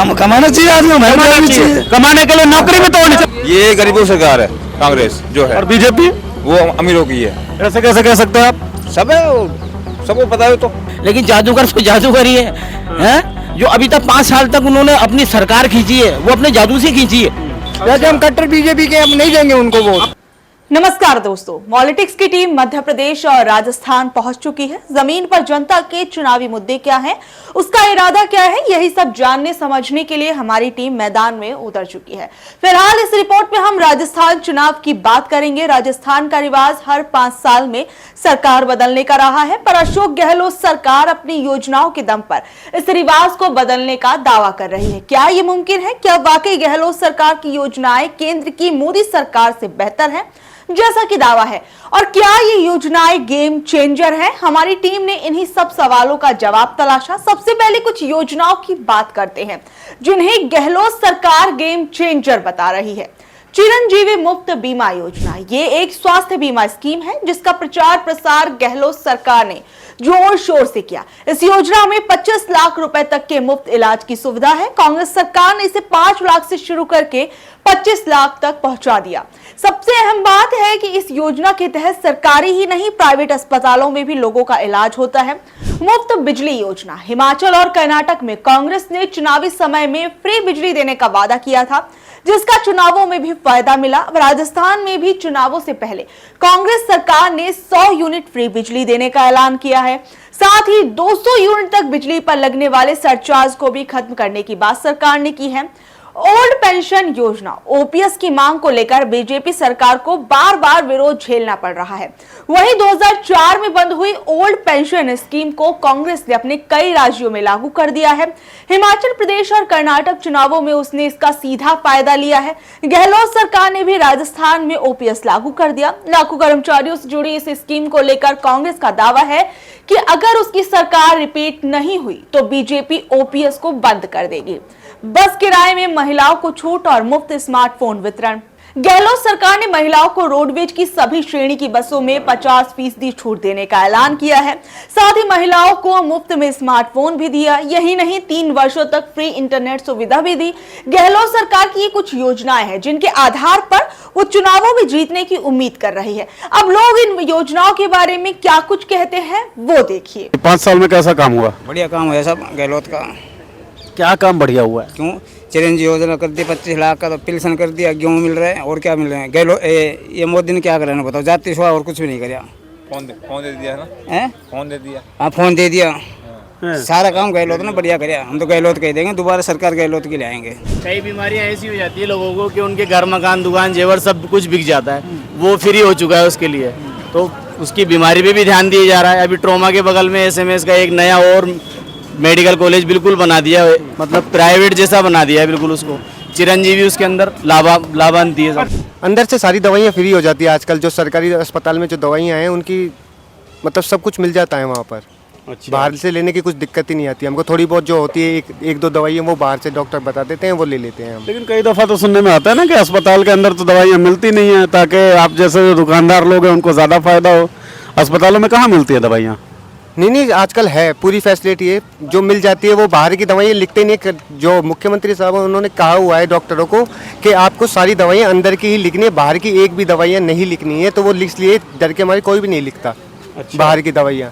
कमाना चाहिए आदमी, कमाना चाहिए। कमाने के लिए नौकरी भी तो होनी चाहिए। ये गरीबों सरकार है कांग्रेस जो है, और बीजेपी वो अमीरों की है। ऐसे कैसे कह सकते हैं आप? सब है, सबको पता है तो। लेकिन जादूगर तो जादूगर ही है, जो अभी तक 5 साल तक उन्होंने अपनी सरकार खींची है वो अपने जादू से खींची है। जैसे हम कट्टर बीजेपी के, हम नहीं देंगे उनको वोट। नमस्कार दोस्तों, पॉलिटिक्स की टीम मध्य प्रदेश और राजस्थान पहुंच चुकी है। जमीन पर जनता के चुनावी मुद्दे क्या हैं, उसका इरादा क्या है, यही सब जानने समझने के लिए हमारी टीम मैदान में उतर चुकी है। फिलहाल इस रिपोर्ट में हम राजस्थान चुनाव की बात करेंगे। राजस्थान का रिवाज हर 5 साल में सरकार बदलने का रहा है, पर अशोक गहलोत सरकार अपनी योजनाओं के दम पर इस रिवाज को बदलने का दावा कर रही है। क्या ये मुमकिन है? क्या वाकई गहलोत सरकार की योजनाएं केंद्र की मोदी सरकार से बेहतर है जैसा कि दावा है? और क्या ये योजनाएं गेम चेंजर है? हमारी टीम ने इन्हीं सब सवालों का जवाब तलाशा। सबसे पहले कुछ योजनाओं की बात करते हैं जिन्हें गहलोत सरकार गेम चेंजर बता रही है। चिरंजीवी मुफ्त बीमा योजना, ये एक स्वास्थ्य बीमा स्कीम है जिसका प्रचार प्रसार गहलोत सरकार ने जोर शोर से किया। इस योजना में 25 लाख रुपए तक के मुफ्त इलाज की सुविधा है। कांग्रेस सरकार ने इसे 5 लाख से शुरू करके 25 लाख तक पहुंचा दिया। सबसे अहम बात है कि इस योजना के तहत सरकारी ही नहीं प्राइवेट अस्पतालों में भी लोगों का इलाज होता है। मुफ्त बिजली योजना, हिमाचल और कर्नाटक में कांग्रेस ने चुनावी समय में फ्री बिजली देने का वादा किया था जिसका चुनावों में भी फायदा मिला। राजस्थान में भी चुनावों से पहले कांग्रेस सरकार ने 100 यूनिट फ्री बिजली देने का ऐलान किया है। साथ ही 200 यूनिट तक बिजली पर लगने वाले सरचार्ज को भी खत्म करने की बात सरकार ने की है। ओल्ड पेंशन योजना, ओपीएस की मांग को लेकर बीजेपी सरकार को बार बार विरोध झेलना पड़ रहा है। वहीं 2004 में बंद हुई ओल्ड पेंशन स्कीम को कांग्रेस ने अपने कई राज्यों में लागू कर दिया है। हिमाचल प्रदेश और कर्नाटक चुनावों में उसने इसका सीधा फायदा लिया है। गहलोत सरकार ने भी राजस्थान में ओपीएस लागू कर दिया। लाखों कर्मचारियों से जुड़ी इस स्कीम को लेकर कांग्रेस का दावा है कि अगर उसकी सरकार रिपीट नहीं हुई तो बीजेपी ओपीएस को बंद कर देगी। बस किराए में महिलाओं को छूट और मुफ्त स्मार्टफोन वितरण, गहलोत सरकार ने महिलाओं को रोडवेज की सभी श्रेणी की बसों में 50% छूट देने का ऐलान किया है। साथ ही महिलाओं को मुफ्त में स्मार्टफोन भी दिया। यही नहीं, 3 वर्षों तक फ्री इंटरनेट सुविधा भी दी। गहलोत सरकार की ये कुछ योजनाएं हैं जिनके आधार पर वो चुनावों में जीतने की उम्मीद कर रही है। अब लोग इन योजनाओं के बारे में क्या कुछ कहते हैं वो देखिए। 5 साल में कैसा काम हुआ? बढ़िया काम हुआ सब गहलोत का। क्या काम बढ़िया हुआ है? क्यों? चिरंजीवी योजना कर दी, 25 लाख का तो पेंशन कर दिया, गेहूँ मिल रहे हैं और क्या मिल रहे हैं। गहलोत ये मोदी ने क्या करा ना बताओ, जाति छुआ और कुछ भी नहीं कराया। फोन दे दिया ना, फोन दे दिया। हाँ, फोन दे दिया। सारा काम गहलोत ने बढ़िया कराया। हम तो गहलोत कह देंगे, दोबारा सरकार गहलोत के ले आएंगे। कई बीमारियां ऐसी हो जाती है लोगों को कि उनके घर मकान दुकान जेवर सब कुछ बिक जाता है, वो फ्री हो चुका है उसके लिए, तो उसकी बीमारी पे भी ध्यान दिया जा रहा है। अभी ट्रॉमा के बगल में एसएमएस का एक नया और मेडिकल कॉलेज बिल्कुल बना दिया है, मतलब प्राइवेट जैसा बना दिया है बिल्कुल उसको। चिरंजीवी उसके अंदर लाभान्वित है सब। अंदर से सारी दवाइयाँ फ्री हो जाती है आजकल। जो सरकारी अस्पताल में जो दवाइयाँ हैं उनकी मतलब सब कुछ मिल जाता है वहाँ पर। अच्छा। बाहर से लेने की कुछ दिक्कत ही नहीं आती हमको। थोड़ी बहुत जो होती है एक दो दवाइयाँ वो बाहर से डॉक्टर बता देते हैं, वो ले लेते हैं हम। लेकिन कई दफा तो सुनने में आता है ना कि अस्पताल के अंदर तो दवाइयाँ मिलती नहीं है, ताकि आप जैसे दुकानदार लोग हैं उनको ज़्यादा फायदा हो। अस्पतालों में कहाँ मिलती है दवाइयाँ? नहीं, आजकल है, पूरी फैसिलिटी है। जो मिल जाती है वो बाहर की दवाइयाँ लिखते नहीं। जो मुख्यमंत्री साहब उन्होंने कहा हुआ है डॉक्टरों को कि आपको सारी दवाइयाँ अंदर की ही लिखनी है, बाहर की एक भी दवाइयाँ नहीं लिखनी है। तो वो लिख लिए, डर के हमारे कोई भी नहीं लिखता। अच्छा। बाहर की दवाइयाँ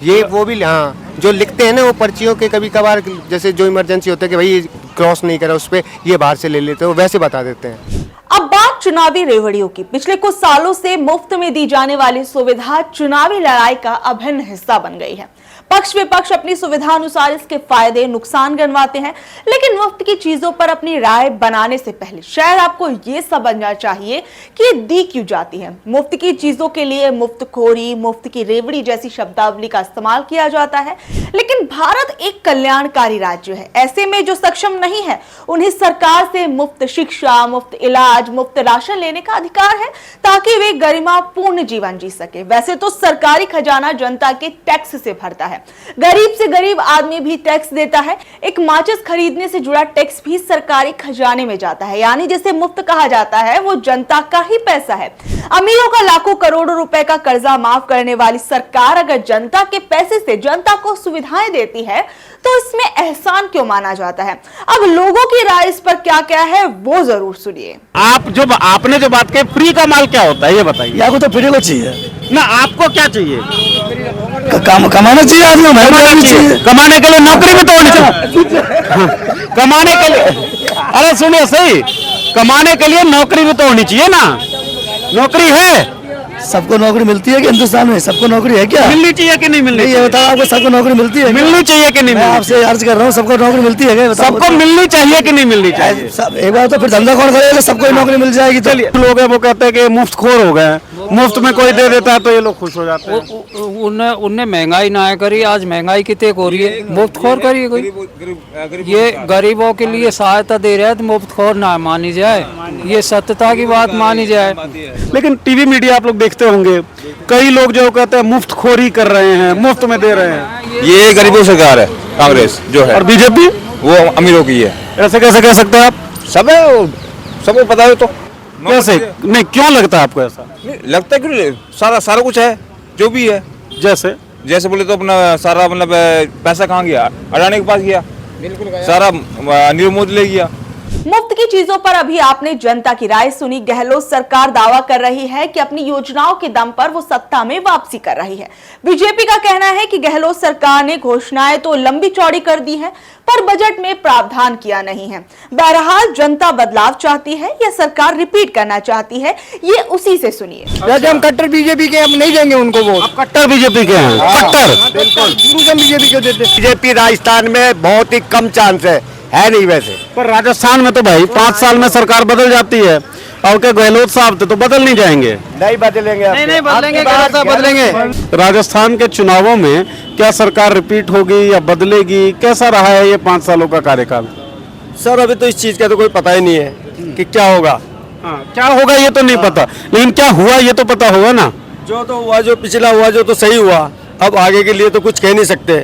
ये वो भी, हाँ, जो लिखते हैं ना वो पर्चियों के कभी कभार जैसे जो इमरजेंसी होता है कि भाई क्रॉस नहीं करा उस पर, ये बाहर से ले लेते हैं, वो वैसे बता देते हैं। अब बात चुनावी रेवड़ियों की। पिछले कुछ सालों से मुफ्त में दी जाने वाली सुविधा चुनावी लड़ाई का अभिन्न हिस्सा बन गई है। पक्ष विपक्ष अपनी सुविधा अनुसार इसके फायदे नुकसान गिनवाते हैं, लेकिन मुफ्त की चीजों पर अपनी राय बनाने से पहले शायद आपको ये समझना चाहिए कि ये दी क्यों जाती है। मुफ्त की चीजों के लिए मुफ्तखोरी, मुफ्त की रेवड़ी जैसी शब्दावली का इस्तेमाल किया जाता है, लेकिन भारत एक कल्याणकारी राज्य है। ऐसे में जो सक्षम नहीं है उन्हें सरकार से मुफ्त शिक्षा, मुफ्त इलाज, मुफ्त राशन लेने का अधिकार है ताकि वे गरिमापूर्ण जीवन जी सके। वैसे तो सरकारी खजाना जनता के टैक्स से भरता है, है। गरीब से गरीब आदमी भी टैक्स देता है। एक माचिस खरीदने से जुड़ा टैक्स भी सरकारी खजाने में जाता है, यानी जिसे मुफ्त कहा जाता है वो जनता का ही पैसा है। अमीरों का लाखों करोड़ों रुपए का कर्जा माफ करने वाली सरकार अगर जनता के पैसे से जनता को सुविधाएं देती है तो इसमें एहसान क्यों माना जाता है? अब लोगों की राय इस पर क्या क्या है वो जरूर सुनिए। आपने जो बात कही, फ्री का माल क्या होता है ये बताइए। आपको तो फ्री को चाहिए ना, आपको क्या चाहिए? कमाना चाहिए आदमी, कमाने के लिए नौकरी भी तो होनी चाहिए। कमाने के लिए, अरे सुनिए सही, कमाने के लिए नौकरी भी तो होनी चाहिए ना। नौकरी है, सबको नौकरी मिलती है कि हिंदुस्तान में सबको नौकरी है क्या? मिलनी चाहिए कि नहीं मिलनी? ये बताओ, आपको सबको नौकरी मिलती है? मिलनी चाहिए कि नहीं? मैं आपसे अर्ज कर रहा हूँ, सबको नौकरी मिलती है क्या? सबको मिलनी चाहिए कि नहीं मिलनी चाहिए? एक बार तो फिर धंधा कौन करेगा? सबको नौकरी मिल जाएगी। चलिए, लोग हैं वो कहते हैं कि मुफ्त खोर हो गए, मुफ्त में कोई दे देता है तो ये लोग खुश हो जाते हैं। उनने महंगाई ना करी, आज महंगाई कितने हो रही है, मुफ्त खोर करिए कोई। ये गरीबों के लिए सहायता दे रहे हैं तो मुफ्त खोर ना मानी जाए, ये सत्यता की बात मानी जाए। लेकिन टीवी मीडिया आप लोग देखते होंगे, कई लोग जो कहते हैं मुफ्त खोरी कर रहे हैं, मुफ्त में दे रहे हैं। ये गरीबों की सरकार है कांग्रेस जो है, और बीजेपी वो अमीरों की है। ऐसे कैसे कह सकते हैं आप? सब है, सबको पता है तो। कैसे नहीं, क्यों लगता है आपको ऐसा? लगता है क्यों, सारा कुछ है जो भी है। जैसे बोले तो अपना सारा मतलब पैसा कहाँ गया? अडानी के पास गया, सारा नीरव मोदी ले गया। मुफ्त की चीजों पर अभी आपने जनता की राय सुनी। गहलोत सरकार दावा कर रही है कि अपनी योजनाओं के दम पर वो सत्ता में वापसी कर रही है। बीजेपी का कहना है कि गहलोत सरकार ने घोषणाएं तो लंबी चौड़ी कर दी है पर बजट में प्रावधान किया नहीं है। बहरहाल जनता बदलाव चाहती है या सरकार रिपीट करना चाहती है, ये उसी से सुनिए। वैसे हम कट्टर बीजेपी के, हम नहीं देंगे उनको वोट। कट्टर बीजेपी के हैं? कट्टर बिल्कुल बीजेपी को देते। बीजेपी राजस्थान में बहुत ही कम चांस है नहीं वैसे। पर राजस्थान में तो भाई 5 साल में सरकार बदल जाती है, और क्या गहलोत साहब थे तो बदल नहीं जाएंगे? नहीं बदलेंगे, नहीं बदलेंगे, गहलोत साहब बदलेंगे। राजस्थान के चुनावों में क्या सरकार रिपीट होगी या बदलेगी? कैसा रहा है ये 5 सालों का कार्यकाल? सर अभी तो इस चीज का तो कोई पता ही नहीं है कि क्या होगा। क्या होगा ये तो नहीं पता, लेकिन क्या हुआ ये तो पता होगा ना। जो तो हुआ, जो पिछला हुआ, जो तो सही हुआ। अब आगे के लिए तो कुछ कह नहीं सकते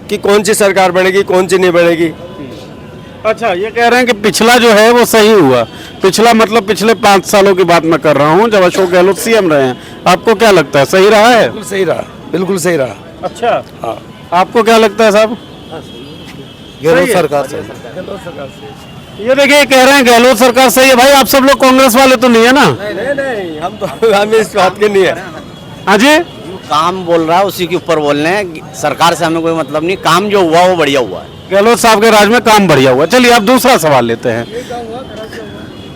कि कौन सी सरकार बनेगी, कौन सी नहीं बनेगी। अच्छा, ये कह रहे हैं कि पिछला जो है वो सही हुआ। पिछला मतलब पिछले 5 सालों की बात मैं कर रहा हूँ, जब अशोक गहलोत सीएम रहे हैं। आपको क्या लगता है, सही रहा है? बिल्कुल सही रहा, बिल्कुल सही रहा। अच्छा, हाँ, आपको क्या लगता है साहब? गहलोत सरकार से। ये देखिए, कह रहे हैं गहलोत सरकार सही है। भाई आप सब लोग कांग्रेस वाले तो नहीं है ना? नहीं, हम इस बात के नहीं है। हाँ जी, काम बोल रहा है उसी के ऊपर बोल रहे हैं, सरकार से हमें कोई मतलब नहीं। काम जो हुआ वो बढ़िया हुआ है। गहलोत साहब के राज में काम बढ़िया हुआ। चलिए आप दूसरा सवाल लेते हैं।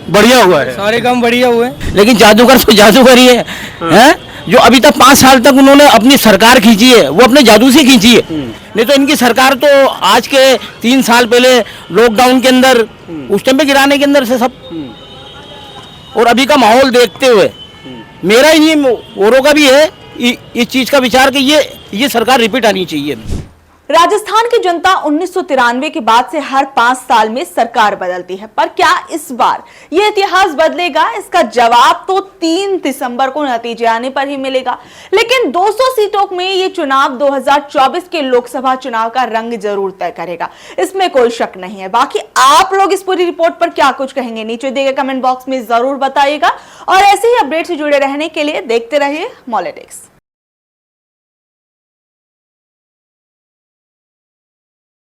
बढ़िया हुआ है, सारे काम बढ़िया हुए, लेकिन जादूगर तो जादूगर ही है, हैं? जो अभी तक 5 साल तक उन्होंने अपनी सरकार खींची है वो अपने जादू से खींची है। नहीं तो इनकी सरकार तो आज के 3 साल पहले लॉकडाउन के अंदर, उस टाइम पे गिराने के अंदर से सब, और अभी का माहौल देखते हुए मेरा ही नहीं औरों का भी है इस चीज का विचार कि ये सरकार रिपीट आनी चाहिए। राजस्थान की जनता 1993 के बाद से हर 5 साल में सरकार बदलती है, पर क्या इस बार ये इतिहास बदलेगा? इसका जवाब तो 3 दिसंबर को नतीजे आने पर ही मिलेगा। लेकिन 200 सीटों में ये चुनाव 2024 के लोकसभा चुनाव का रंग जरूर तय करेगा, इसमें कोई शक नहीं है। बाकी आप लोग इस पूरी रिपोर्ट पर क्या कुछ कहेंगे, नीचे दिए गए कमेंट बॉक्स में जरूर बताइएगा। और ऐसे ही अपडेट से जुड़े रहने के लिए देखते रहिए मॉलिटिक्स।